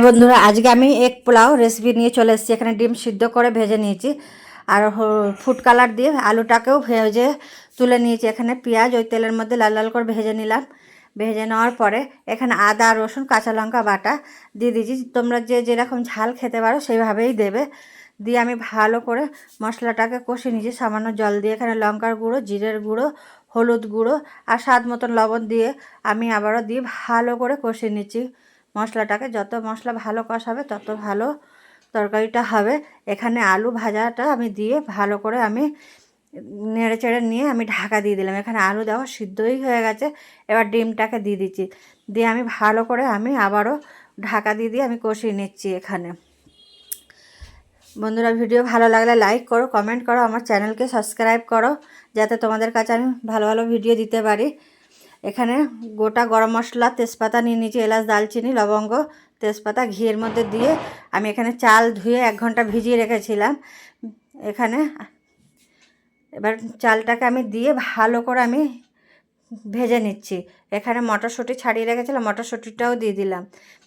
বন্ধুরা, আজকে আমি এগ পোলাও রেসিপি নিয়ে চলে এসেছি। এখানে ডিম সিদ্ধ করে ভেজে নিয়েছি, আর ফুড কালার দিয়ে আলুটাকেও ভেজে তুলে নিয়েছি। এখানে পেঁয়াজ ওই তেলের মধ্যে লাল লাল করে ভেজে নিলাম। ভেজে নেওয়ার পরে এখানে আদা রসুন কাঁচা লঙ্কা বাটা দিয়ে দিয়েছি। তোমরা যে যেরকম ঝাল খেতে পারো সেইভাবেই দেবে। দিয়ে আমি ভালো করে মশলাটাকে কষে নিয়েছি সামান্য জল দিয়ে। এখানে লঙ্কার গুঁড়ো, জিরের গুঁড়ো, হলুদ গুঁড়ো আর স্বাদ মতন লবণ দিয়ে আমি আবারও দিয়ে ভালো করে কষে নিচ্ছি মশলাটাকে। যত মশলা ভালো কষাবে তত ভালো তরকারিটা হবে। এখানে আলু ভাজাটা আমি দিয়ে ভালো করে আমি নেড়ে চেড়ে নিয়ে আমি ঢাকা দিয়ে দিলাম। এখানে আলু দেওয়া সিদ্ধই হয়ে গেছে। এবার ডিমটাকে দিয়ে দিচ্ছি, দিয়ে আমি ভালো করে আমি আবারও ঢাকা দিয়ে আমি কষিয়ে নিচ্ছি। এখানে বন্ধুরা, ভিডিও ভালো লাগলে লাইক করো, কমেন্ট করো, আমার চ্যানেলকে সাবস্ক্রাইব করো, যাতে তোমাদের কাছে আমি ভালো ভালো ভিডিও দিতে পারি। এখানে গোটা গরম মশলা, তেজপাতা নিয়ে নিয়েছি, এলাচ, দালচিনি, লবঙ্গ, তেজপাতা ঘিয়ের মধ্যে দিয়ে আমি এখানে চাল ধুয়ে 1 ঘন্টা ভিজিয়ে রেখেছিলাম। এখানে এবার চালটাকে আমি দিয়ে ভালো করে আমি ভেজে নিচ্ছি। এখানে মটরশুঁটি ছাড়িয়ে রেখেছিলাম, মটরশুঁটিটাও দিয়ে দিলাম,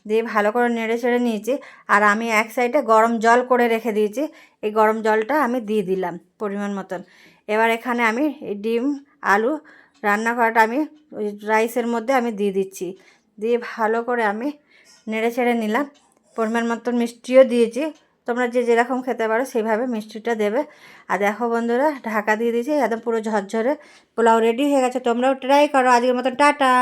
দিয়ে ভালো করে নেড়ে চেড়ে নিয়েছি। আর আমি এক সাইডে গরম জল করে রেখে দিয়েছি, এই গরম জলটা আমি দিয়ে দিলাম পরিমাণ মতন। এবার এখানে আমি এই ডিম আলু রান্না করাটা আমি ওই রাইসের মধ্যে আমি দিয়ে দিচ্ছি, দিয়ে ভালো করে আমি নেড়ে চেড়ে নিলাম। পরিমাণ মতন মিষ্টিও দিয়েছি, তোমরা যে যেরকম খেতে পারো সেইভাবে মিষ্টিটা দেবে। আর দেখো বন্ধুরা, ঢাকা দিয়ে দিয়েছি, একদম পুরো ঝরঝরে পোলাও রেডি হয়ে গেছে। তোমরাও ট্রাই করো। আজকের মতো টাটা।